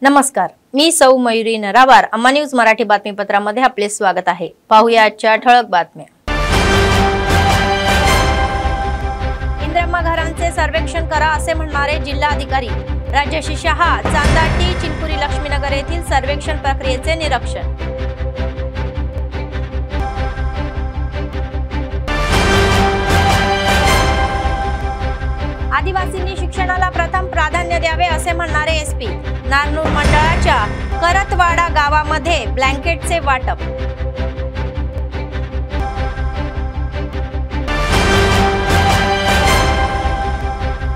नमस्कार, मी सौ मयुरी नरावार। अम्मा न्यूज मराठी बातमीपत्रामध्ये आपले स्वागत आहे। पाहूया आजच्या ठळक बातम्या। इंद्रम्मा घरांचे सर्वेक्षण करा असे म्हणणारे जिल्हाधिकारी। राज्याशी शहा चांदाटी चिलकुरी लक्ष्मीनगर येथील सर्वेक्षण प्रक्रियेचे निरीक्षण। आदिवासींनी शिक्षणाला प्रथम प्राधान्य द्यावे असे म्हणणारे एसपी। नारनूर मंडळाच्या करतवाडा गावामध्ये ब्लँकेटचे वाटप।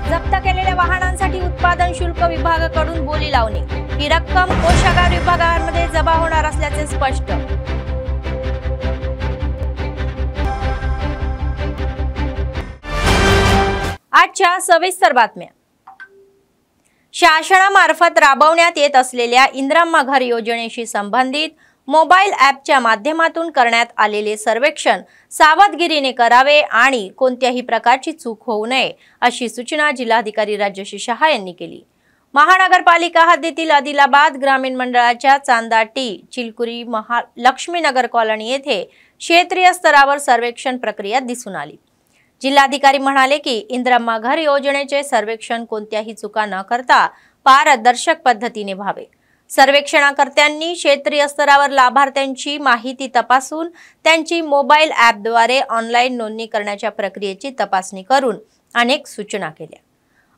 जप्त केलेल्या वाहनांसाठी उत्पादन शुल्क विभागाकडून बोली लावणी। ही रक्कम कोषागार विभागामध्ये जमा होणार असल्याचे स्पष्ट। आजच्या सविस्तर बातम्या। शासनामार्फत राबवण्यात येत असलेल्या इंद्रम्मा घर योजनेशी संबंधित मोबाईल ॲपच्या माध्यमातून करण्यात आलेले सर्वेक्षण सावधगिरीने करावे आणि कोणत्याही प्रकारची चूक होऊ नये अशी सूचना जिल्हाधिकारी राजश्री शहा यांनी केली। महानगरपालिका हद्दीतील आदिलाबाद ग्रामीण मंडळाच्या चांदाटी चिलकुरी लक्ष्मीनगर कॉलनी येथे क्षेत्रीय स्तरावर सर्वेक्षण प्रक्रिया दिसून आली। जिल्हाधिकारी म्हणाले की इंद्रम्मा घर योजनेचे सर्वेक्षण कोणत्याही चुका न करता पारदर्शक पद्धतीने व्हावे। सर्वेक्षणकर्त्यांनी क्षेत्रीय स्तरावर लाभार्थ्यांची माहिती तपासून त्यांची मोबाईल ॲपद्वारे ऑनलाईन नोंदणी करण्याच्या प्रक्रियेची तपासणी करून अनेक सूचना केल्या।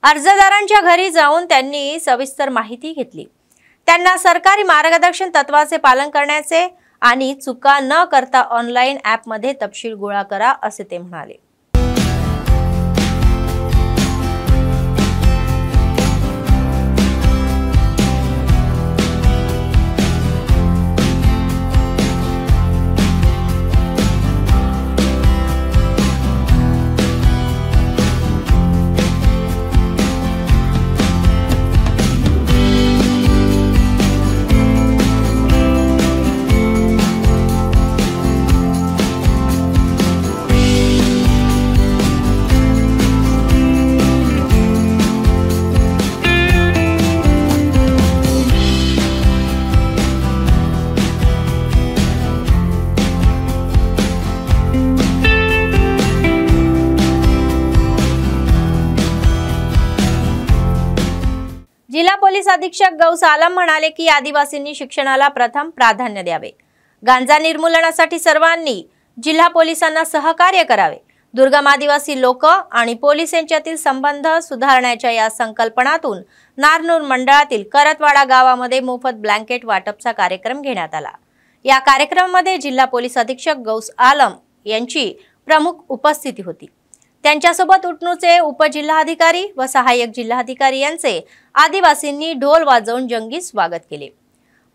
अर्जदारांच्या घरी जाऊन त्यांनी सविस्तर माहिती घेतली। त्यांना सरकारी मार्गदर्शन तत्वाचे पालन करण्याचे आणि चुका न करता ऑनलाईन ॲपमध्ये तपशील गोळा करा असे ते म्हणाले। जिल्हा पोलीस अधीक्षक गौस आलम म्हणाले की आदिवासींनी शिक्षणाला प्रथम प्राधान्य द्यावे। गांजा निर्मूलनासाठी सर्वांनी जिल्हा पोलिसांना सहकार्य करावे। दुर्गम आदिवासी लोक आणि पोलीस यांच्यातील संबंध सुधारण्याच्या या संकल्पनातून नारनूर मंडळातील करतवाडा गावामध्ये मोफत ब्लँकेट वाटपचा कार्यक्रम घेण्यात आला। या कार्यक्रमामध्ये जिल्हा पोलीस अधीक्षक गौस आलम यांची प्रमुख उपस्थिती होती। त्यांच्यासोबत उटणूचे उपजिल्हाधिकारी व सहाय्यक जिल्हाधिकारी यांचे आदिवासींनी ढोल वाजवून जंगी स्वागत केले।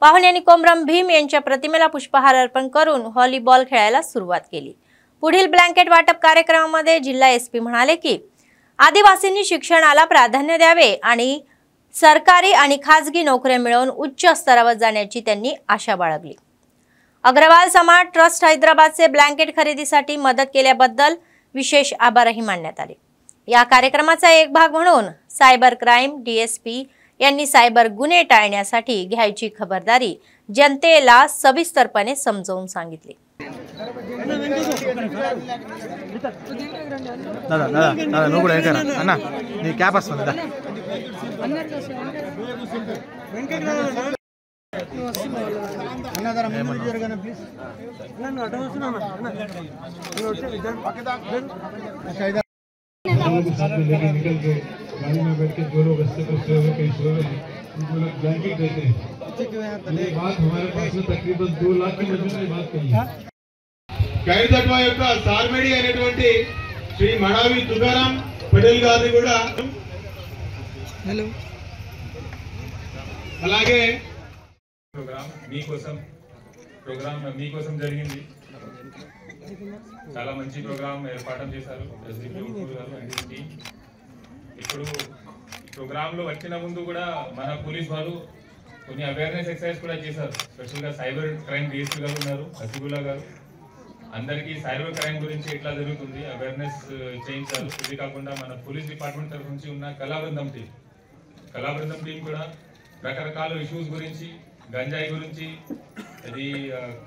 पाहुण्यांनी कोमरम भीम यांच्या प्रतिमेला पुष्पहार अर्पण करून व्हॉलीबॉल खेळायला सुरुवात केली। पुढील ब्लँकेट वाटप कार्यक्रमामध्ये जिल्हा एसपी म्हणाले की आदिवासींनी शिक्षणाला प्राधान्य द्यावे आणि सरकारी आणि खासगी नोकऱ्या मिळवून उच्च स्तरावर जाण्याची त्यांनी आशा बाळगली। अग्रवाल समाज ट्रस्ट हैदराबादचे ब्लँकेट खरेदीसाठी मदत केल्याबद्दल विशेष आभारही मानण्यात आले। या कार्यक्रमाचा एक भाग म्हणून सायबर क्राईम डीएसपी यांनी सायबर गुन्हे टाळण्यासाठी घ्यायची खबरदारी जनतेला सविस्तरपणे समजावून सांगितली। गाड़ी में बैठ के जो लोग रस्ते पर सोए हुए कहीं सोए हुए हैं उनको लोग ब्लैंकेट देते हैं। ये बात हमारे पास में तकरीबन 2 लाख की मजदूर ने बात कही है। कैदटवा యొక్క సార్మేడి అనేటువంటి శ్రీ మడావి తుకారాం పటేల్ గారిని కూడా హలో అలాగే ప్రోగ్రామ్ మీకోసం జరిగింది। చాలా మంచి ప్రోగ్రామ్ ఏర్పాటు చేశారు ఎస్డిపి గారు అండ్ టీం। ఇప్పుడు ప్రోగ్రామ్ లో వచ్చిన ముందు కూడా మన పోలీస్ వారు కొన్ని అవేర్నెస్ ఎక్సర్సైజ్ కూడా చేశారు। స్పెషల్ గా సైబర్ క్రైమ్ డీఎస్పీ గారు ఉన్నారు, హసీబుల్లా గారు, అందరికీ సైబర్ క్రైమ్ గురించి ఎట్లా జరుగుతుంది అవేర్నెస్ చేయించారు। ఇది కాకుండా మన పోలీస్ డిపార్ట్మెంట్ తరఫు నుంచి ఉన్న కళాబృందం టీం కూడా రకరకాల ఇష్యూస్ గురించి, గంజాయి గురించి, అది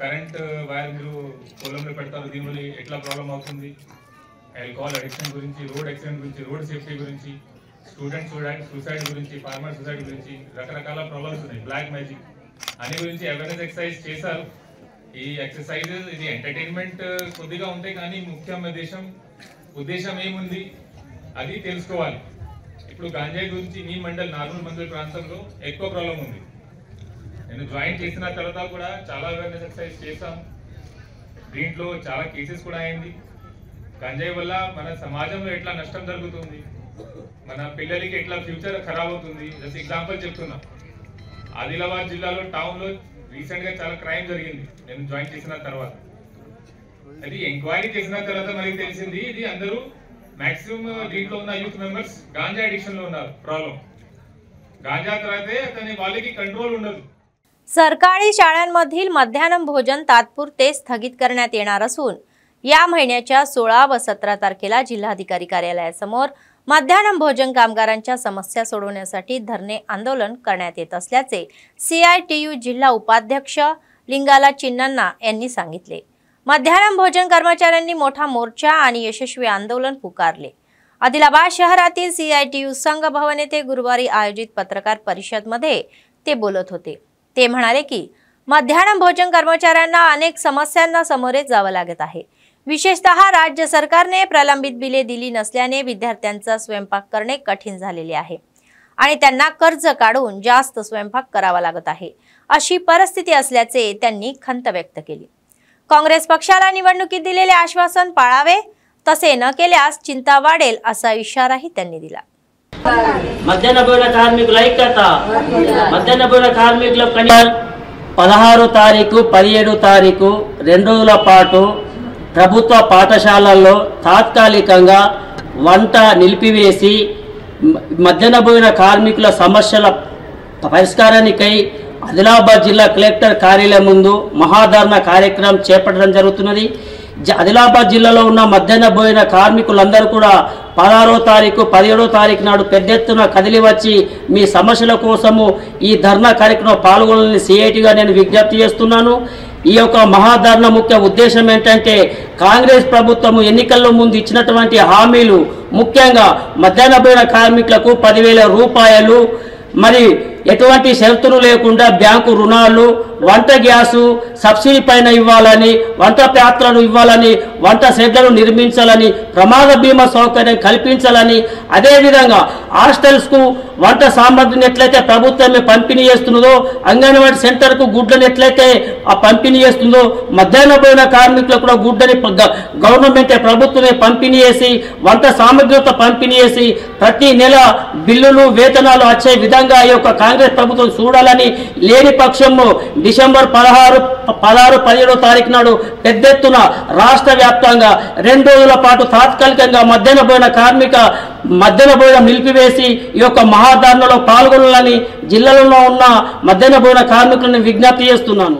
కరెంట్ వైర్ మీరు పొలంలో పెడతారు, దీనివల్ల ఎట్లా ప్రాబ్లం అవుతుంది, ఆల్కహాల్ అడిక్షన్ గురించి, రోడ్ యాక్సిడెంట్ గురించి, రోడ్ సేఫ్టీ గురించి, స్టూడెంట్ సూసైడ్ గురించి, ఫార్మర్ సూసైడ్ గురించి, రకరకాల ప్రాబ్లమ్స్ ఉన్నాయి, బ్లాక్ మ్యాజిక్ అన్ని గురించి అవేర్నెస్ ఎక్సర్సైజ్ చేశారు. ఈ ఎక్సర్సైజ్ ఇది ఎంటర్టైన్మెంట్ కొద్దిగా ఉంటాయి, కానీ ముఖ్య ఉద్దేశం ఏముంది అది తెలుసుకోవాలి. ఇప్పుడు గంజాయి గురించి మీ నార్మల్ మండల్ ప్రాంతంలో ఎక్కువ ప్రాబ్లం ఉంది. నేను జాయిన్ చేసిన తర్వాత కూడా చాలా అవేర్నెస్ ఎక్సర్సైజ్ చేశాను. దీంట్లో చాలా కేసెస్ కూడా అయింది. గంజాయి వల్ల మన సమాజంలో ఎట్లా నష్టం జరుగుతుంది, మన పిల్లలకి ఎట్లా ఫ్యూచర్ ఖరాబ్ అవుతుంది. జస్ట్ ఎగ్జాంపుల్ చెప్తున్నా, ఆదిలాబాద్ జిల్లాలో టౌన్లో రీసెంట్గా చాలా క్రైమ్ జరిగింది నేను జాయిన్ చేసిన తర్వాత. అది ఎంక్వైరీ చేసిన తర్వాత మనకి తెలిసింది ఇది అందరూ మ్యాక్సిమం దీంట్లో ఉన్న యూత్ మెంబర్స్ गांजा एडिक्शन లో ఉన్నారు. प्रॉब्लेम गांजा त्राते आणि वालेकी कंट्रोल ఉండదు. सरकारी शाळांमधील मध्यान्ह भोजन तात्पुरते स्थगित करण्यात येणार असून या महिन्याच्या 16 व 17 तारखेला जिल्हाधिकारी कार्यालयासमोर मध्यान्ह भोजन कामगारांच्या समस्या सोडवण्यासाठी धरणे आंदोलन करण्यात येत असल्याचे CITU जिल्हा उपाध्यक्ष लिंगाला चिन्नन्ना यांनी सांगितले. मध्यान्ह भोजन कर्मचाऱ्यांनी मोठा मोर्चा आणि यशस्वी आंदोलन पुकारले. आदिलाबाद शहरातील CITU संघ भवन येथे गुरुवारी आयोजित पत्रकार परिषदेमध्ये ते बोलत होते. ते म्हणाले की मध्यान्ह भोजन कर्मचाऱ्यांना अनेक समस्यांना सामोरे जावे लागत आहे. विशेषतः राज्य सरकारने प्रलंबित बिले दिली नसल्याने विद्यार्थ्यांचा स्वयंपाक करणे कठीण झालेले आहे आणि त्यांना कर्ज काढून जास्त स्वयंपाक करावा लागत आहे. अशी परिस्थिती असल्याचे त्यांनी खंत व्यक्त केली. काँग्रेस पक्षाला निवडणुकीत दिलेले आश्वासन पाळावे, तसे न केल्यास चिंता वाढेल असा इशाराही त्यांनी दिला. మధ్యాహ్న భోజన కార్మికుల ఐక్యత మధ్యాహ్న భోజన కార్మికుల 16 తారీఖు 17 తారీఖు 2 రోజుల పాటు ప్రభుత్వ పాఠశాలల్లో తాత్కాలికంగా వంట నిలిపివేసి మధ్యాహ్న భోజన కార్మికుల సమస్యల పరిష్కారానికై ఆదిలాబాద్ జిల్లా కలెక్టర్ కార్యాలయం ముందు మహాధర్నా కార్యక్రమం చేపట్టడం జరుగుతున్నది. ఆదిలాబాద్ జిల్లాలో ఉన్న మధ్యాహ్న భోజన కార్మికులందరూ కూడా 16వ తారీఖు 17వ తారీఖు నాడు పెద్ద ఎత్తున కదిలి వచ్చి మీ సమస్యల కోసము ఈ ధర్నా కార్యక్రమం పాల్గొనాలని CITగా నేను విజ్ఞప్తి చేస్తున్నాను. ఈ యొక్క మహాధర్నా ముఖ్య ఉద్దేశం ఏంటంటే కాంగ్రెస్ ప్రభుత్వము ఎన్నికల్లో ముందు ఇచ్చినటువంటి హామీలు, ముఖ్యంగా మధ్యాహ్న భోజన కార్మికులకు 10,000 రూపాయలు, మరి ఎటువంటి షరతులు లేకుండా బ్యాంకు రుణాలు, వంట గ్యాసు సబ్సిడీ పైన ఇవ్వాలని, వంట పాత్రలు ఇవ్వాలని, వంట షెడ్లను నిర్మించాలని, ప్రమాద బీమా సౌకర్యం కల్పించాలని, అదేవిధంగా హాస్టల్స్కు వంట సామగ్రిని ఎట్లయితే ప్రభుత్వమే పంపిణీ చేస్తున్నదో, అంగన్వాడీ సెంటర్కు గుడ్లను ఎట్లయితే పంపిణీ చేస్తుందో, మధ్యాహ్న భోజన కార్మికులకు కూడా గుడ్డని గవర్నమెంటే ప్రభుత్వమే పంపిణీ చేసి వంట సామగ్రితో పంపిణీ చేసి ప్రతి నెల బిల్లులు వేతనాలు వచ్చే విధంగా ఈ యొక్క కాంగ్రెస్ ప్రభుత్వం చూడాలని, లేని పక్షంలో డిసెంబర్ 16, 17వ తారీఖు నాడు పెద్ద ఎత్తున రాష్ట్ర వ్యాప్తంగా 2 రోజుల పాటు తాత్కాలికంగా మధ్యాహ్న భోజనం నిలిపివేసి ఈ యొక్క మహాధర్నాలో పాల్గొనాలని జిల్లాలో ఉన్న మధ్యాహ్న భోజన కార్మికులను విజ్ఞప్తి చేస్తున్నాను.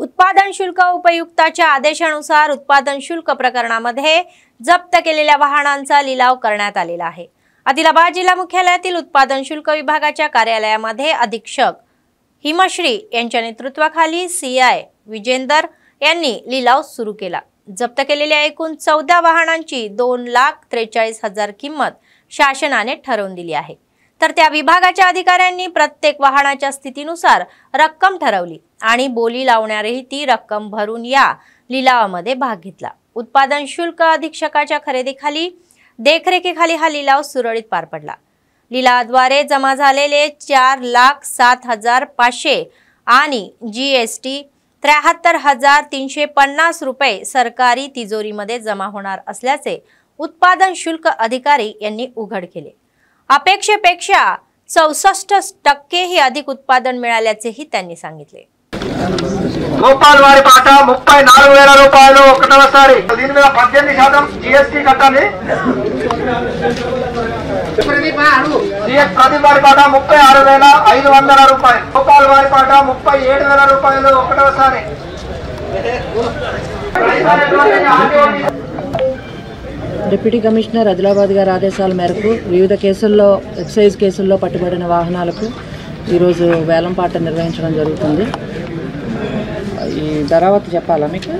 उत्पादन शुल्क उपयुक्ताच्या आदेशानुसार उत्पादन शुल्क प्रकरणामध्ये जप्त केलेल्या वाहनांचा लिलाव करण्यात आलेला आहे. आदिलाबाद जिल्हा मुख्यालयातील उत्पादन शुल्क विभागाच्या कार्यालयामध्ये अधीक्षक हिमश्री यांच्या नेतृत्वाखाली CI विजेंदर यांनी लिलाव सुरू केला. जप्त केलेल्या एकूण 14 वाहनांची 2,43,000 किंमत शासनाने ठरवून दिली आहे. तर त्या विभागाच्या अधिकाऱ्यांनी प्रत्येक वाहनाच्या स्थितीनुसार रक्कम ठरवली आणि बोली लावणारेही ती रक्कम भरून या लिलावामध्ये भाग घेतला. उत्पादन शुल्क अधीक्षकाच्या खरेदीखाली देखरेखीखाली हा लिलाव सुरळीत पार पडला. लिलावाद्वारे जमा झालेले 4,07,500 आणि GST 73,350 रुपये सरकारी तिजोरीमध्ये जमा होणार असल्याचे उत्पादन शुल्क अधिकारी यांनी उघड केले. अपेक्षेपेक्षा 64% ही अधिक उत्पादन मिळाल्याचेही त्यांनी सांगितले. గోపాల్ వారి పాట 34,000 రూపాయలు ఒకటోసారి, దీని మీద 18% GST కట్టాలి. ప్రదీప్ వారి పాట 36,500 రూపాయలు, గోపాల్ వారి పాట 37,000 రూపాయలు ఒకటోసారి. డిప్యూటీ కమిషనర్ ఆదిలాబాద్ గారి ఆదేశాల మేరకు వివిధ కేసుల్లో ఎక్సైజ్ కేసుల్లో పట్టుబడిన వాహనాలకు ఈరోజు వేలంపాట నిర్వహించడం జరుగుతుంది. ఈ ధరావతి చెప్పాలా మీకు?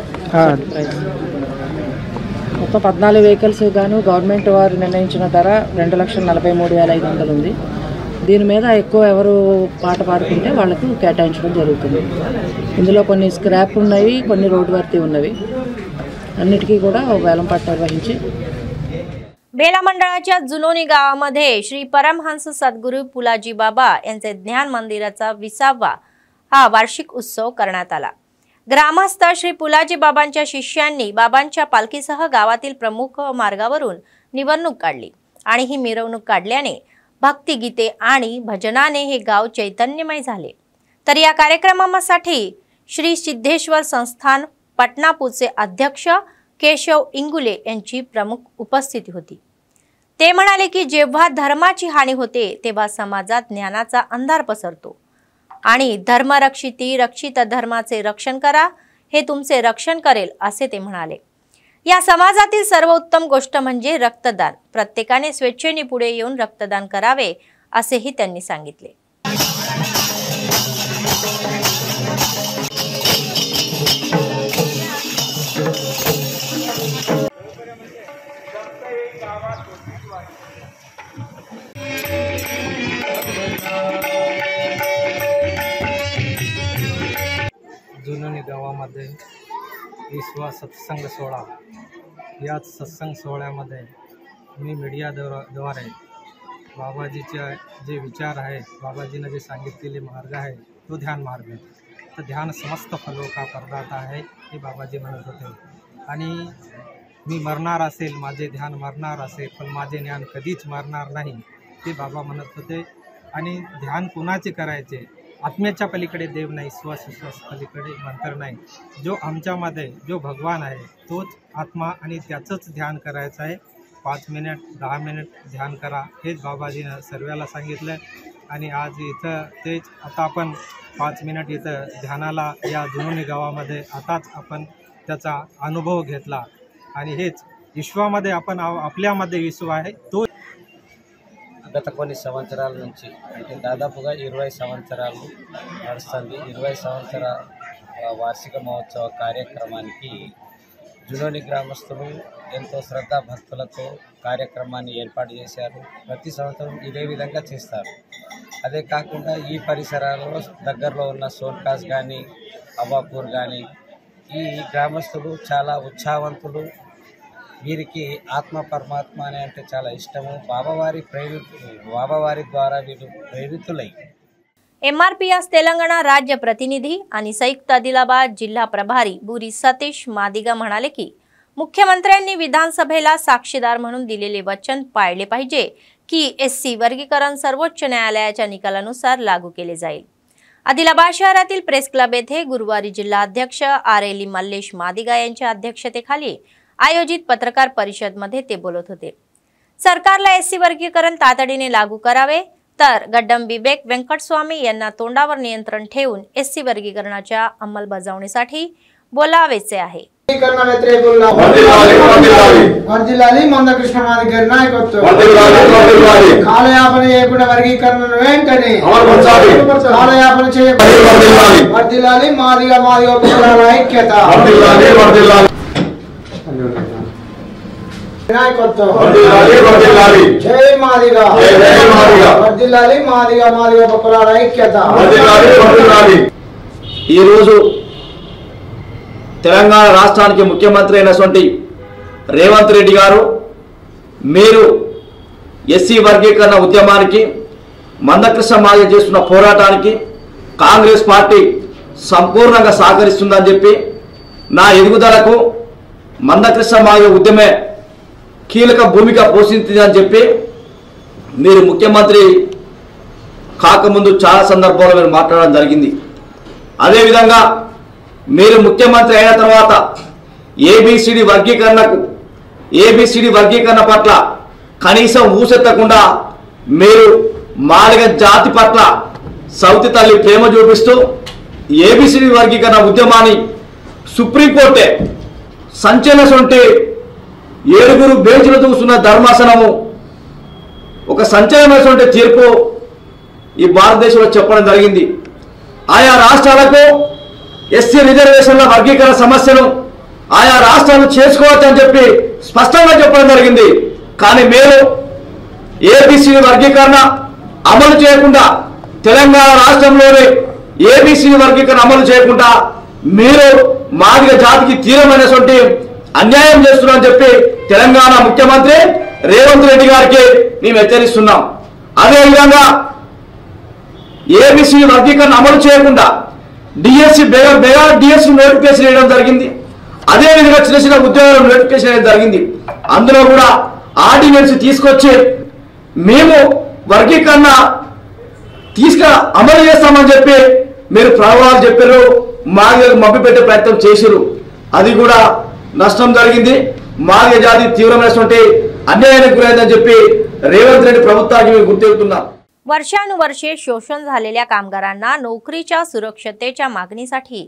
మొత్తం 14 వెహికల్స్ గాను గవర్నమెంట్ వారు నిర్ణయించిన ధర 2,43,500 ఉంది. దీని మీద ఎక్కువ ఎవరు పాట పాడుకుంటే వాళ్ళకు కేటాయించడం జరుగుతుంది. ఇందులో కొన్ని స్క్రాప్ ఉన్నాయి, కొన్ని रोड वरती ఉన్నవి. अन्निटिकी కూడా వేలంపాట నిర్వహించి बेला मंडळाच्या जुनोनी गावामध्ये श्री परमहंस सद्गुरू पुलाजी बाबा यांचे ज्ञान मंदिराचा 20वा हा वार्षिक उत्सव करण्यात आला. ग्रामस्थ श्री पुलाजी बाबांच्या शिष्यांनी बाबांच्या पालखीसह गावातील प्रमुख मार्गावरून निवडणूक काढली आणि ही मिरवणूक काढल्याने भक्तिगीते आणि भजनाने हे गाव चैतन्यमय झाले. तर या कार्यक्रमासाठी श्री सिद्धेश्वर संस्थान पटनापूरचे अध्यक्ष केशव इंगुले यांची प्रमुख उपस्थिती होती. ते म्हणाले की जेव्हा धर्माची हानी होते तेव्हा समाजात ज्ञानाचा अंधार पसरतो आणि धर्मरक्षिती रक्षित धर्माचे रक्षण करा हे तुमचे रक्षण करेल असे ते म्हणाले. या समाजातील सर्वोत्तम गोष्ट म्हणजे रक्तदान. प्रत्येकाने स्वेच्छेने पुढे येऊन रक्तदान करावे असेही त्यांनी सांगितले. जुनोनी गावामध्ये 20वा सत्संग सोहळा. याच सत्संग सोहळ्यामध्ये मी मीडियाद्वारे बाबाजीचे जे विचार आहे, बाबाजीने जे सांगितलेले मार्ग आहे तो ध्यान मार्ग आहे. तर ध्यान समस्त फलों का प्रदाता आहे हे बाबाजी म्हणत होते. आणि मी मरणार असेल, माझे ध्यान मरणार असेल, पण माझे ज्ञान कधीच मरणार नाही ते बाबा म्हणत होते. आणि ध्यान कुणाचे करायचे? आत्म्याच्या पलीकडे देव नाही, श्वास पलीकडे मंत्र नाही. जो आमच्यामध्ये जो भगवान आहे तोच आत्मा आणि त्याचंच ध्यान करायचं आहे. 5 मिनिट 10 मिनिट ध्यान करा हेच बाबाजीनं सर्वाला सांगितलं. आणि आज इथं तेच आता आपण 5 मिनिट इथं ध्यानाला या जुनोनी गावामध्ये आताच आपण त्याचा अनुभव घेतला. आणि हेच విశ్వमध्ये आपण आपल्यामध्ये విశ్వ आहे तो. గత కొన్ని సంవత్సరాల నుంచి అంటే దాదాపుగా 20 సంవత్సరాలు నడుస్తుంది. 20 సంవత్సరాల వార్షిక మహోత్సవ కార్యక్రమానికి జునోని గ్రామస్తులు ఎంతో శ్రద్ధా భక్తులతో కార్యక్రమాన్ని ఏర్పాటు చేశారు. ప్రతి సంవత్సరం ఇదే విధంగా చేస్తారు. అదే కాకుండా ఈ పరిసరాల్లో దగ్గరలో ఉన్న సోన్కాస్ కానీ అవ్వాపూర్ కానీ ఈ గ్రామస్తులు చాలా ఉత్సాహవంతులు. వీరికి ఆత్మ పరమాత్మ అనే అంటే చాలా ఇష్టము. బాబావారి ద్వారా వీరు ప్రేరితులై MRPS तेलंगणा राज्य प्रतिनिधी आणि संयुक्त आदिलाबाद जिल्हा प्रभारी बुरी सतीश मादिगा म्हणाले की मुख्यमंत्र्यांनी विधानसभेला साक्षीदार म्हणून दिलेले वचन पाळले पाहिजे की SC वर्गीकरण सर्वोच्च न्यायालयाच्या निकालानुसार लागू केले जाईल. आदिलाबाद शहरातील प्रेस क्लब येथे गुरुवारी जिल्हा अध्यक्ष आरेली मल्लेश मादिगा यांच्या अध्यक्षतेखाली आयोजित पत्रकार परिषद मध्ये ते बोलत होते. सरकारला SC वर्गीकरण तातडीने लागू करावे, तर गड्डम विवेक वेंकटस्वामी यांना तोंडावर नियंत्रण ठेवून SC वर्गीकरणाच्या अंमलबजावणीसाठी बोलावेचे आहे. వర్ధిల్లాలి మందకృష్ణ మాదిగ గారి నాయకత్వం. కాలయాపన చేయకుండా వర్గీకరణను వెంటనే కాలయాపన చేయకుండా వర్ధిల్లాలి మాదిగ ఉపకులాల ఐక్యత నాయకత్వం. జై మాదిగ వర్ధిల్లాలి మాదిగ ఉపకులాల ఐక్యత. ఈ రోజు తెలంగాణ రాష్ట్రానికి ముఖ్యమంత్రి అయినటువంటి రేవంత్ రెడ్డి గారు మీరు SC వర్గీకరణ ఉద్యమానికి మందకృష్ణ మాదిగ చేస్తున్న పోరాటానికి కాంగ్రెస్ పార్టీ సంపూర్ణంగా సహకరిస్తుందని చెప్పి, నా ఎదుగుదలకు మందకృష్ణ మాదిగ ఉద్యమే కీలక భూమిక పోషించిందని చెప్పి మీరు ముఖ్యమంత్రి కాకముందు చాలా సందర్భాల్లో మీరు మాట్లాడడం జరిగింది. అదేవిధంగా మీరు ముఖ్యమంత్రి అయిన తర్వాత ABCD వర్గీకరణ పట్ల కనీసం ఊసెత్తకుండా మీరు మాదిగ జాతి పట్ల సౌతి తల్లి ప్రేమ చూపిస్తూ ABCD వర్గీకరణ ఉద్యమాన్ని సుప్రీంకోర్టే సంచలనటువంటి 7 బెంచ్లు చూస్తున్న ధర్మాసనము ఒక సంచలనటువంటి తీర్పు ఈ భారతదేశంలో చెప్పడం జరిగింది. ఆయా రాష్ట్రాలకు ఎస్సీ రిజర్వేషన్ల వర్గీకరణ సమస్యను ఆయా రాష్ట్రాలు చేసుకోవచ్చని చెప్పి స్పష్టంగా చెప్పడం జరిగింది. కానీ మీరు ఏబిసి వర్గీకరణ అమలు చేయకుండా, తెలంగాణ రాష్ట్రంలోనే ఏబిసి వర్గీకరణ అమలు చేయకుండా మీరు మాదిగ జాతికి తీవ్రమైనటువంటి అన్యాయం చేస్తున్నారని చెప్పి తెలంగాణ ముఖ్యమంత్రి రేవంత్ రెడ్డి గారికి మేము హెచ్చరిస్తున్నాం. అదేవిధంగా ఏబిసి వర్గీకరణ అమలు చేయకుండా డిఎస్సి డిఎస్సి నోటిఫికేషన్ వేయడం జరిగింది. అదేవిధంగా చిన్న చిన్న ఉద్యోగాల నోటిఫికేషన్ వేయడం జరిగింది. అందులో కూడా ఆర్డినెన్స్ తీసుకొచ్చి మేము వర్గీకరణ అమలు చేస్తామని చెప్పి మీరు ప్రవాహాలు చెప్పారు, మభ్య పెట్టే ప్రయత్నం చేశారు. అది కూడా నష్టం జరిగింది. మాదిగ జాతి తీవ్రమైనటువంటి अन्यायाనికి गुరైందని చెప్పి రేవంత్ रेड्डी ప్రభుత్వానికి गुर्तेवुतुन्नाम. वर्षानुवर्षे शोषण झालेल्या कामगारांना नोकरीच्या सुरक्षतेच्या मागणीसाठी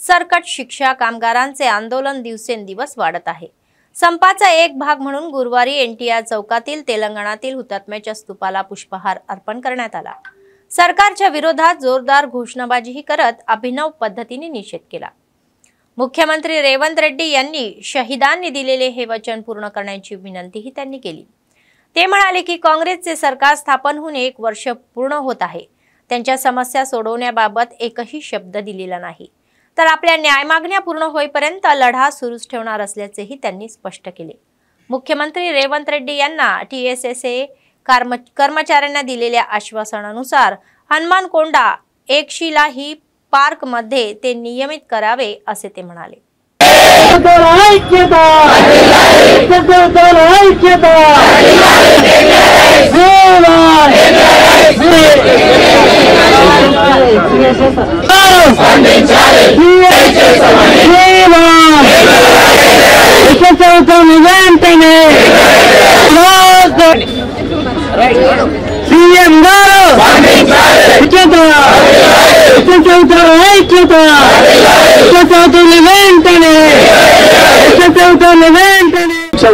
सरकट शिक्षा कामगारांचे आंदोलन दिवसेंदिवस वाढत आहे. संपाचा एक भाग म्हणून गुरुवारी एनटीआर चौकातील तेलंगणातील हुतात्म्याच्या स्तूपाला पुष्पहार अर्पण करण्यात आला. सरकारच्या विरोधात जोरदार घोषणाबाजीही करत अभिनव पद्धतीने निषेध केला. मुख्यमंत्री रेवंत रेड्डी यांनी शहीदांनी दिलेले हे वचन पूर्ण करण्याची विनंतीही त्यांनी केली. ते म्हणाले की काँग्रेसचे सरकार स्थापन होऊन 1 वर्ष पूर्ण होत आहे. त्यांच्या समस्या सोडवण्याबाबत एकही शब्द दिलेला नाही. तर आपल्या न्याय मागण्या पूर्ण होईपर्यंत लढा सुरूच ठेवणार असल्याचेही त्यांनी स्पष्ट केले. मुख्यमंत्री रेवंत रेड्डी यांना टीएसएसए कर्मचाऱ्यांना दिलेल्या आश्वासनानुसार हनुमानकोंडा एकशिला ही पार्क मध्ये ते नियमित करावे असे ते म्हणाले.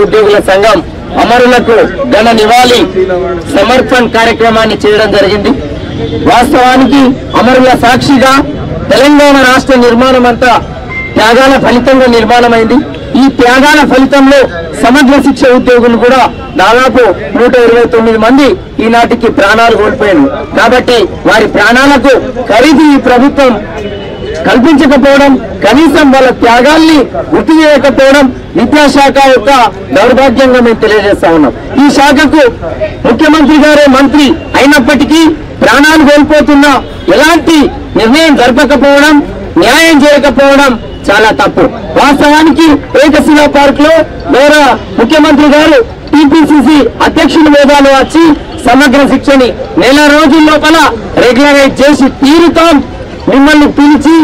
ఉద్యోగుల సంఘం అమరులకు ఘన నివాళి సమర్పణ కార్యక్రమాన్ని చేయడం జరిగింది. వాస్తవానికి అమరుల సాక్షిగా తెలంగాణ రాష్ట్ర నిర్మాణం అంతా త్యాగాల ఫలితంగా నిర్మాణమైంది. ఈ త్యాగాల ఫలితంలో సమగ్ర శిక్ష ఉద్యోగులు కూడా దాదాపు 129 మంది ఈనాటికి ప్రాణాలు కోల్పోయారు. కాబట్టి వారి ప్రాణాలకు ఖరీదు ఈ ప్రభుత్వం కల్పించకపోవడం, కనీసం వాళ్ళ త్యాగాల్ని గుర్తు చేయకపోవడం విద్యాశాఖ యొక్క దౌర్భాగ్యంగా మేము తెలియజేస్తా ఉన్నాం. ఈ శాఖకు ముఖ్యమంత్రి గారే మంత్రి అయినప్పటికీ ప్రాణాలు కోల్పోతున్న ఎలాంటి నిర్ణయం జరపకపోవడం, న్యాయం చేయకపోవడం చాలా తప్పు. వాస్తవానికి ఏకశిలా పార్క్ లో గౌరవ ముఖ్యమంత్రి గారు టీపీసీసీ అధ్యక్షుల హోదాలో వచ్చి సమగ్ర శిక్షని 1 రోజుల లోపల రెగ్యులరైజ్ చేసి తీరుతాం, మిమ్మల్ని పిలిచి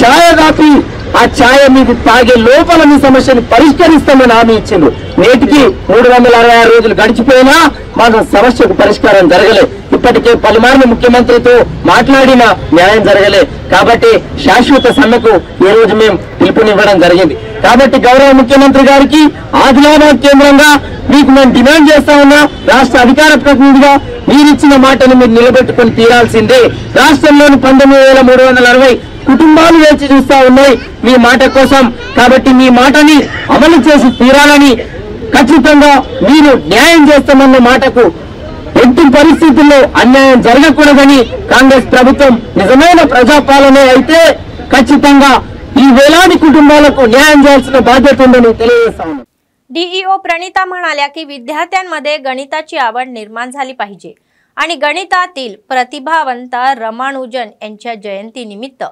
ఛాయ దాపి ఆ ఛాయ మీద తాగే లోపల మీ సమస్యను పరిష్కరిస్తామని హామీ ఇచ్చిండ్రు. నేటికి 366 రోజులు గడిచిపోయినా మాకు సమస్యకు పరిష్కారం జరగలే. ఇప్పటికే పలుమార్లు ముఖ్యమంత్రితో మాట్లాడినా న్యాయం జరగలే. కాబట్టి శాశ్వత సమ్మెకు ఈ రోజు మేము పిలుపునివ్వడం జరిగింది. కాబట్టి గౌరవ ముఖ్యమంత్రి గారికి ఆదిలాబాద్ కేంద్రంగా మీకు మేము డిమాండ్ చేస్తా ఉన్నా, రాష్ట్ర అధికార ప్రతినిధిగా మీరిచ్చిన మాటను మీరు నిలబెట్టుకుని తీరాల్సిందే. రాష్ట్రంలోని 19,360 కుటుంబాలు వేచి చూస్తా ఉన్నాయి మీ మాట కోసం. కాబట్టి మీ మాటని అమలు చేసి తీరాలని, ఖచ్చితంగా మీరు న్యాయం చేస్తామన్న మాటకు ఎట్టి పరిస్థితుల్లో అన్యాయం జరగకూడదని కాంగ్రెస్ ప్రభుత్వం నిజమైన ప్రజాపాలనే అయితే ఖచ్చితంగా ఈ వేలాది కుటుంబాలకు న్యాయం చేయాల్సిన బాధ్యత ఉందని తెలియజేస్తా ఉన్నాం. डीईओ प्रणिता म्हणाल्या की विद्यार्थ्यांमध्ये गणिताची आवड निर्माण झाली पाहिजे आणि गणितातील प्रतिभावंत रमानुजन यांच्या जयंतीनिमित्त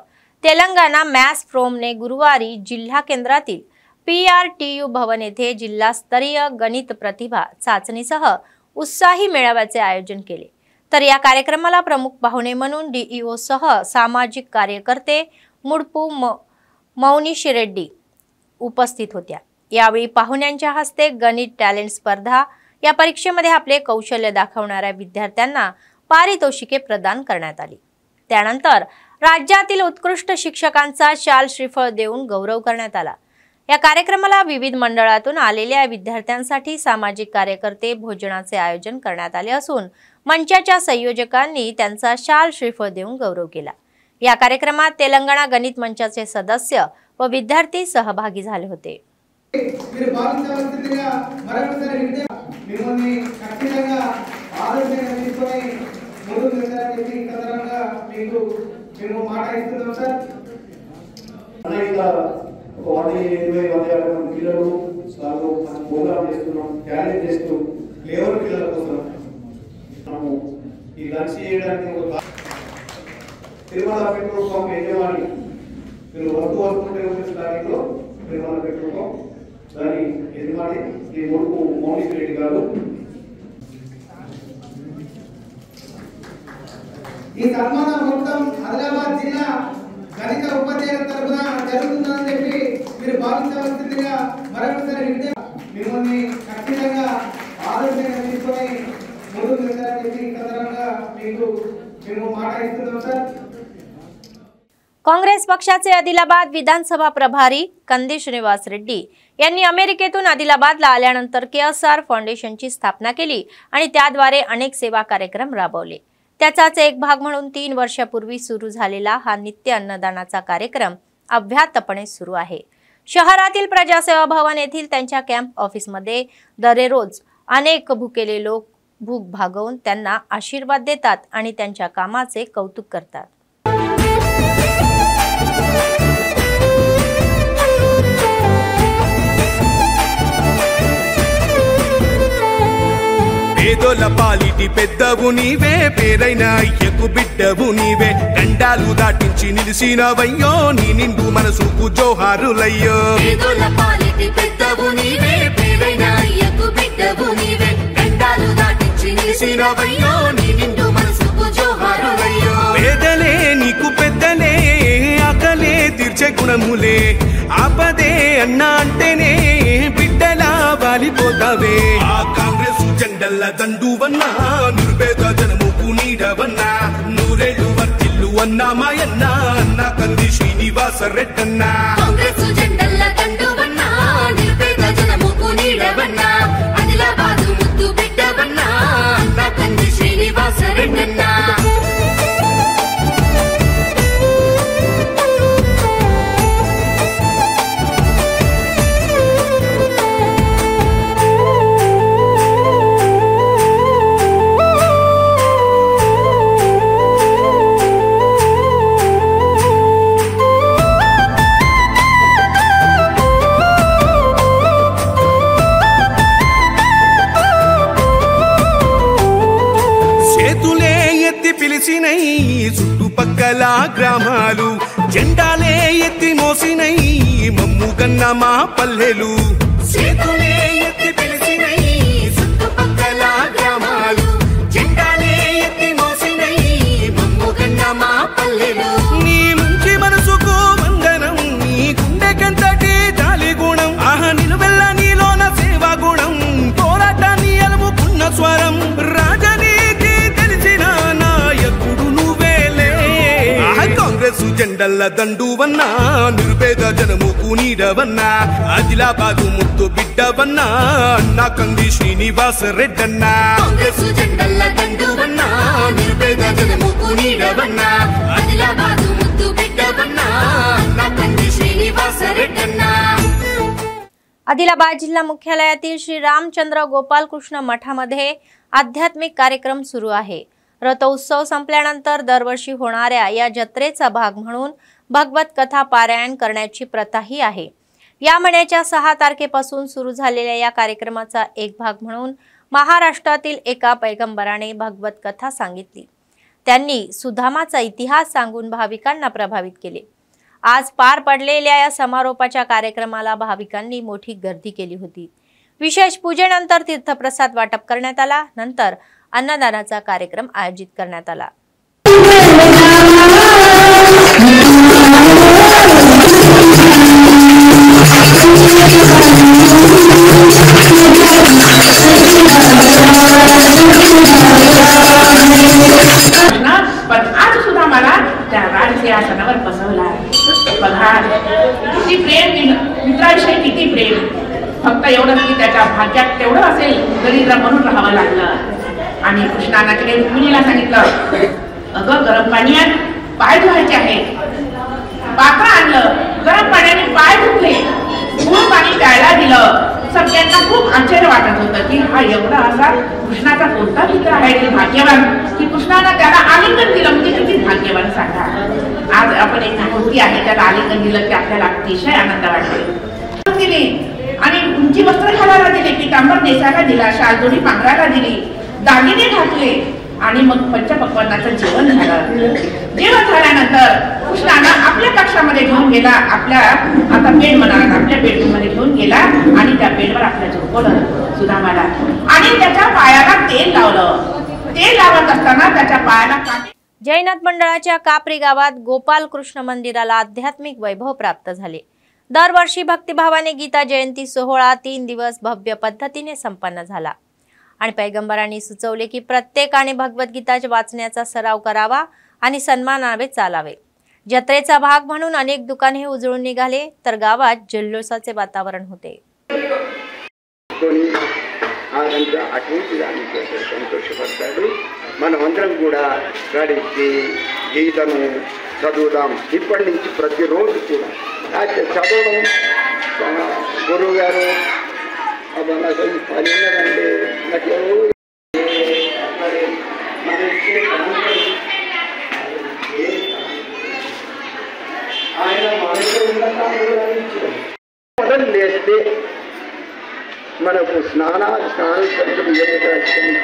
तेलंगणा मॅथ्स फोरमने गुरुवारी जिल्हा केंद्रातील पीआरटीयू भवन येथे जिल्हास्तरीय गणित प्रतिभा चाचणीसह उत्साही मेळाव्याचे आयोजन केले. तर या कार्यक्रमाला प्रमुख पाहुणे म्हणून डीईओ सह सामाजिक कार्यकर्ते मुडपू मौनीश रेड्डी उपस्थित होत्या. यावेळी पाहुण्यांच्या हस्ते गणित टॅलेंट स्पर्धा या परीक्षेमध्ये आपले कौशल्य दाखवणाऱ्या विद्यार्थ्यांना पारितोषिके प्रदान करण्यात आली. त्यानंतर राज्यातील उत्कृष्ट शिक्षकांचा शाल श्रीफळ देऊन गौरव करण्यात आला. या कार्यक्रमाला विविध मंडळातून आलेल्या विद्यार्थ्यांसाठी सामाजिक कार्यकर्ते भोजनाचे आयोजन करण्यात आले असून मंचाच्या संयोजकांनी त्यांचा शाल श्रीफळ देऊन गौरव केला। या कार्यक्रमात तेलंगणा गणित मंचाचे सदस्य व विद्यार्थी सहभागी झाले होते। తిరుమల పెట్రోల్ పంప్ యజమాని మీరు వర్క్ వర్కుంటే దానిలో తిరుమల పెట్రోల్ పంప్ దాని యజమాని ఈ కొడుకు మౌనిక్ రెడ్డి గారు ఈ సన్మానం మొత్తం ఆదిలాబాద్ జిల్లా గణిత ఉపాధ్యాయుల తరఫున జరుగుతుందని చెప్పి మీరు భావించవలసిందిగా మరొకసారి మిమ్మల్ని ఖచ్చితంగా ఆలోచన తీసుకొని ముందుకు వెళ్తారని చెప్పి ఈ సందర్భంగా మీకు మేము మాట ఇస్తున్నాం సార్। काँग्रेस पक्षाचे आदिलाबाद विधानसभा प्रभारी कंदी श्रीनिवास रेड्डी यांनी अमेरिकेतून आदिलाबादला आल्यानंतर KSR फाउंडेशनची स्थापना केली आणि त्याद्वारे अनेक सेवा कार्यक्रम राबवले। त्याचाच एक भाग म्हणून 3 वर्षापूर्वी सुरू झालेला हा नित्य अन्नदानाचा कार्यक्रम अव्याहतपणे सुरू आहे। शहरातील प्रजासेवा भवन येथील त्यांच्या कॅम्प ऑफिसमध्ये दररोज अनेक भुकेले लोक भूक भागवून त्यांना आशीर्वाद देतात आणि त्यांच्या कामाचे कौतुक करतात। పేదోల పాలిటి పెద్దవు నీవే పేరైన అయ్యకు బిడ్డవు నీవే గండాలు దాటించి నిలిసినవయ్యో నీ నిండు మనసుకు జోహారులయ్యో పేదోల పాలిటి పెద్దవు నీవే పేరైన అయ్యకు బిడ్డవు నీవే గండాలు దాటించి నిలిసినవయ్యో నీ నిండు మనసుకు జోహారులయ్యో పేదలే నీకు పెద్దలే ఆకలే తీర్చే గుణములే ఆపదే అన్నా అంటేనే బిడ్డలా వాలిపోతావే ఆ కాంగ్రెస్ జెండల దండువన్నా నిర్భేద జనముకు నీడవన్నా నూరేళ్లు వర్తిల్లు అన్నా మాయన్న అన్నా కంది శ్రీనివాస రెడ్డన్నా కాంగ్రెస్ జెండల దండువన్నా నిర్భేద జనముకు నీడవన్నా ఆదిలాబాదు ముద్దు బిడ్డవన్నా అన్నా కంది శ్రీనివాస రెడ్డన్నా చుట్టుపక్కల గ్రామాలు జెండాలే ఎత్తి మోసినై మమ్ముగన్న మా పల్లెలు చేతులే ఎత్తి పిలిచినై చుట్టుపక్కల గ్రామాలు జెండాలే ఎత్తి మోసినై మమ్ముగన్న మా పల్లెలు నీ మంచి మనసుకు వందనం నీ గుండెకెంతటి జాలి గుణం ఆహ నిలువెల్ల నీలోన సేవా గుణం పోరాటాన్ని అలుముకున్న స్వరం రాజనీతి తెలిసిన నాయకుడు కాంగ్రెస్ జెండల దండువన్నా నిర్భేద జనముకు నీడవన్నా ఆదిలాబాదు ముద్దు బిడ్డవన్నా అన్నా కంది శ్రీనివాస రెడ్డన్నా కాంగ్రెస్ జెండల దండువన్నా నిర్భేద జనముకు నీడవన్నా ఆదిలాబాదు ముద్దు బిడ్డవన్నా అన్నా కంది శ్రీనివాస రెడ్డన్నా। आदिलाबाद जिल्हा मुख्यालयातील श्री रामचंद्र गोपालकृष्ण मठामध्ये आध्यात्मिक कार्यक्रम सुरू आहे। रथोत्सव संपल्यानंतर दरवर्षी होणाऱ्या या जत्रेचा भाग म्हणून भगवत कथा पारायण करण्याची प्रथाही आहे। या महिन्याच्या 6 तारखेपासून सुरू झालेल्या या कार्यक्रमाचा एक भाग म्हणून महाराष्ट्रातील एका पैगंबराने भगवत कथा सांगितली। त्यांनी सुधामाचा इतिहास सांगून भाविकांना प्रभावित केले। आज पार पडलेल्या या समारोपाच्या कार्यक्रमाला भाविकांनी मोठी गर्दी केली होती। विशेष पूजेनंतर तीर्थप्रसाद वाटप करण्यात आला। नंतर अन्नदानाचा कार्यक्रम आयोजित करण्यात आला। पण आज सुद्धा मला त्या राजसिंहासनावर बसवला आहे। बघा किती प्रेम, मित्राविषयी किती प्रेम। फक्त एवढंच की त्याच्या भाग्यात तेवढं असेल तरी म्हणून राहावं लागलं। आणि कृष्णानाकडे रुक्मिणीला सांगितलं, अगं गरम पाण्यात पाय धुवायचे आहेत. पात्र आणलं, गरम पाण्याने पाय धुतले, मूळ पाणी प्यायला दिलं. सगळ्यांना खूप आश्चर्य वाटत होतं की हा एवढा असा कृष्णाचा कोणता मित्र आहे की भाग्यवान, की कृष्णाला त्याला आलिंगन दिलं, म्हणजे किती भाग्यवान सांगा. आज आपण एक मूर्ती आहे त्याला आलिंगन दिलं की आपल्याला अतिशय आनंद वाटतो. दिली आणि उंची वस्त्र घालायला दिले, पितांबर नेसायला दिला, शालजोडी पांघरायला दिली, दागिने घातले आणि मग पंचपक्वान्नाचं जेवण झालं. जेवण झाल्यानंतर कृष्णानं आपल्या कक्षामध्ये घेऊन गेला, आपल्या आता बेड म्हणाला, आपल्या बेडरूम मध्ये घेऊन गेला आणि त्या बेडवर आपल्या झोपवलं सुदामाला आणि त्याच्या पायाला तेल लावलं. तेल लावत असताना त्याच्या पायाला काटे. जैनाथ मंडळाच्या कापरी गावात गोपाल कृष्ण मंदिराला आध्यात्मिक वैभव प्राप्त झाले. दरवर्षी भक्तिभावाने गीता जयंती सोहळा 3 दिवस भव्य पद्धतीने संपन्न झाला आणि पैगंबरांनी सुचवले की प्रत्येकाने भगवद्गीता वाचण्याचा सराव करावा आणि सन्मानाने चालावे. जत्रेचा भाग म्हणून अनेक दुकाने उजळून निघाले तर गावात जल्लोषाचे वातावरण होते. మనమందరం కూడా గడిచి గీతను చదువుదాం. ఇప్పటి నుంచి ప్రతిరోజు కూడా చదవడం గురువు గారు పని ఉన్నదండి. నాకు ఆయన మొదలు లేస్తే మనకు స్నానం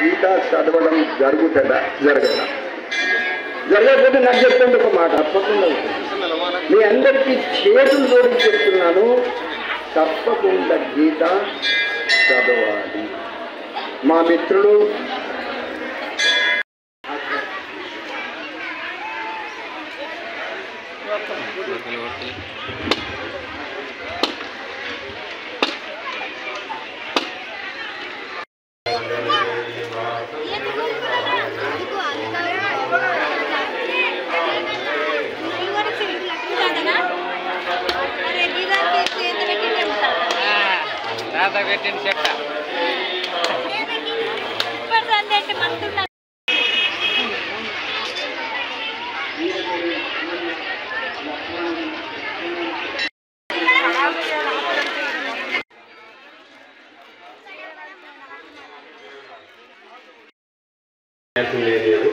గీత చదవడం జరుగుతుందా జరగదా? జరగకపోతే నాకు చెప్తుంటే ఒక మాట తప్పకుండా మీ అందరికీ చేతులు జోడించి చెప్తున్నాను, తప్పకుండా గీత చదవాలి. మా మిత్రులు లేదు.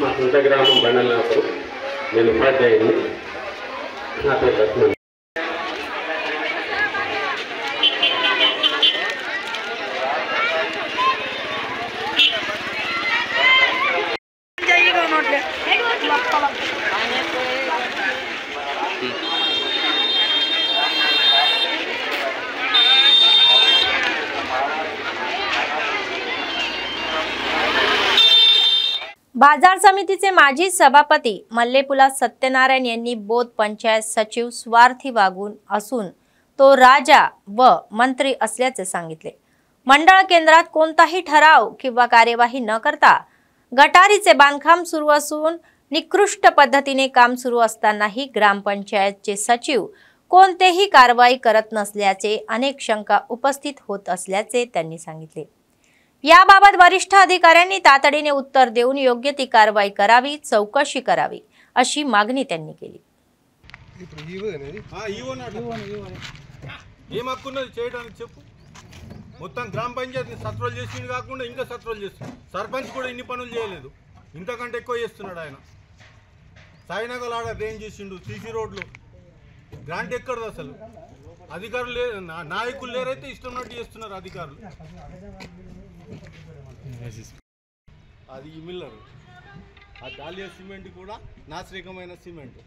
మా సొంత గ్రామం బండలాపురం. నేను ఉపాధ్యాయుని. నా పేరు లక్ష్మణ్. बाजार समितीचे माजी सभापती मल्लेपुला सत्यनारायण यांनी बोध पंचायत सचिव स्वार्थी वागून असून तो राजा व मंत्री असल्याचे सांगितले. मंडळ केंद्रात कोणताही ठराव किंवा कार्यवाही न करता गटारीचे बांधकाम सुरू असून निकृष्ट पद्धतीने काम सुरू असतानाही ग्रामपंचायतचे सचिव कोणतेही कारवाई करत नसल्याचे अनेक शंका उपस्थित होत असल्याचे त्यांनी सांगितले. याबाबत वरिष्ठ अधिकाऱ्यांनी तातडीने उत्तर देऊन योग्य ती कारवाई करावी, चौकशी करावी अशी मागणी त्यांनी केली. మొత్తం గ్రామ పంచాయతీ సత్రోలు చేసింది కాకుండా ఇంకా సత్రోలు చేస్తుంది. సర్పంచ్ కూడా ఇన్ని పనులు చేయలేదు, ఇంతకంటే ఎక్కువ చేస్తున్నాడు ఆయన. సాయినగర్ ఆడ డ్రైన్ చేసిండు, సీసీ రోడ్లు. గ్రాంట్ ఎక్కడది అసలు? అధికారులు లేరు, నాయకులు లేరైతే ఇష్టం ఉన్నట్టు చేస్తున్నారు అధికారులు. అది ఈ మిల్లర్, ఆ డాలియా సిమెంట్ కూడా నాసిరకమైన సిమెంట్.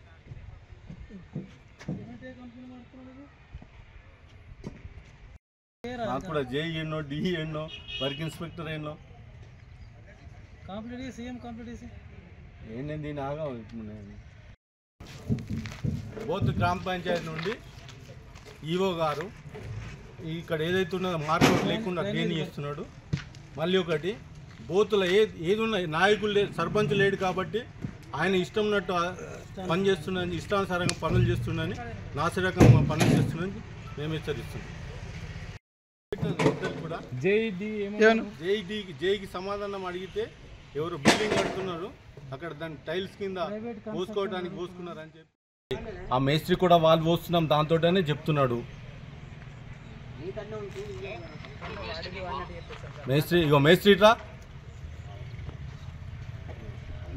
నాకు కూడా జేఈ ఎన్నో, డిఈ ఎన్నో, వర్క్ ఇన్స్పెక్టర్ ఎన్నో కంప్లీట్ సీఎం కంప్లీట్ ఏంటంటే దీని ఆగా బోత్ గ్రామ పంచాయతీ నుండి ఈఓ గారు ఇక్కడ ఏదైతే ఉన్నదో మార్కెట్ లేకుండా క్లీన్ చేస్తున్నాడు. మళ్ళీ ఒకటి బోతుల ఏది ఉన్న నాయకులు లేదు, సర్పంచ్ లేడు కాబట్టి ఆయన ఇష్టం ఉన్నట్టు పని చేస్తున్నాడని, ఇష్టానుసారంగా పనులు చేస్తున్నాడని, నాసిరకంగా పనులు చేస్తున్నాడని మేము హెచ్చరిస్తున్నాం. కూడా జేఈకి సమాధానం అడిగితే ఎవరు బిల్డింగ్ కడుతున్నారు అక్కడ దాని టైల్స్ కింద పోసుకోవడానికి పోసుకున్నారు అని చెప్పి ఆ మేస్త్రి కూడా వాళ్ళు పోస్తున్నాం దాంతోనే చెప్తున్నాడు. మేస్త్రి రా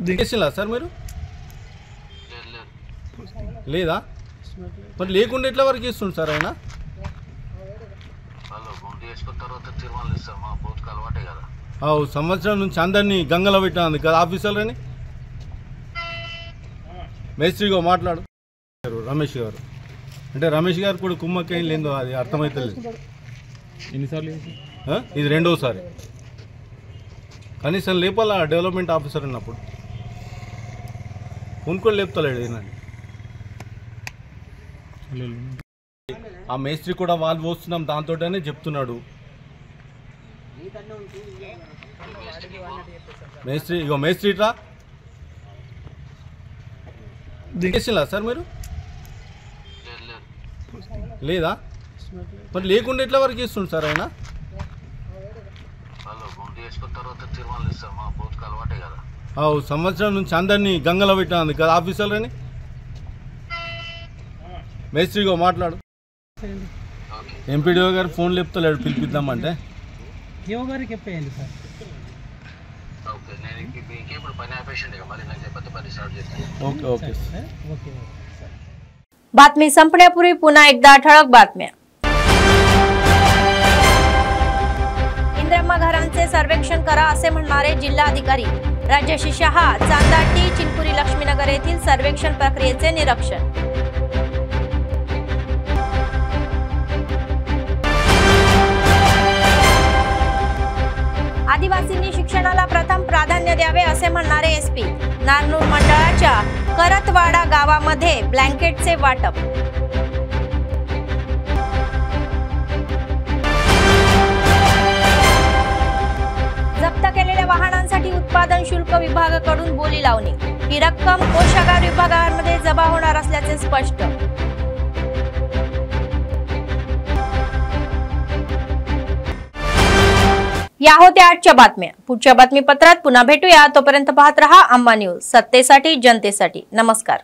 దిగేసిలా సార్ మీరు లేదా మరి లేకుండా ఎట్లా వరకు ఇస్తుంది సార్ ఆయన? సంవత్సరం నుంచి అందరినీ గంగలో పెట్టింది కదా ఆఫీసర్లని. మేస్త్రిగా మాట్లాడు రమేష్ గారు అంటే రమేష్ గారు కూడా కుమ్మకేం లేదో అది అర్థమవుతలేదు. ఎన్నిసార్లు ఇది రెండోసారి. కనీసం లేపాలా డెవలప్మెంట్ ఆఫీసర్ అన్నప్పుడు కొనుక్కొని లేపుతలేడు ఏనండి. ఆ మేస్త్రి కూడా వాళ్ళు పోస్తున్నాం దాంతోనే చెప్తున్నాడు. మేస్త్రి రా దిగేసిలా సార్ మీరు లేదా మరి లేకుండా ఎట్లా వరకు ఇస్తుంది సార్ ఆయన? సంవత్సరం నుంచి అందరినీ గంగలో పెట్టింది కదా ఆఫీసర్లని. మేస్త్రిగా మాట్లాడు. ఎంపీడీఓ గారు ఫోన్ లేపుతలేడు పిలిపిద్దామంటే. बातमी संपण्यापूर्वी पुन्हा एकदा ठळक बातम्या. इंदिराम्मा घरांचे सर्वेक्षण करा असे म्हणणारे जिल्हाधिकारी. राज्याशी शहा चांदाटी चिंचपुरी लक्ष्मीनगर येथील सर्वेक्षण प्रक्रियेचे निरीक्षण. आदिवासींनी शिक्षणाला प्रथम प्राधान्य द्यावे असे म्हणणारे एसपी. नारनूर मंडळाच्या करतवाडा गावामध्ये ब्लँकेटचे वाटप. जप्त केलेल्या वाहनांसाठी उत्पादन शुल्क विभागाकडून बोली लावणी. ही रक्कम कोषागार विभागामध्ये जमा होणार असल्याचे स्पष्ट. या होत्या आजच्या बातम्या. पुढच्या बातमीपत्रात पुन्हा भेटूया. तोपर्यंत पाहत रहा अम्मा न्यूज. सत्तेसाठी जनतेसाठी. नमस्कार.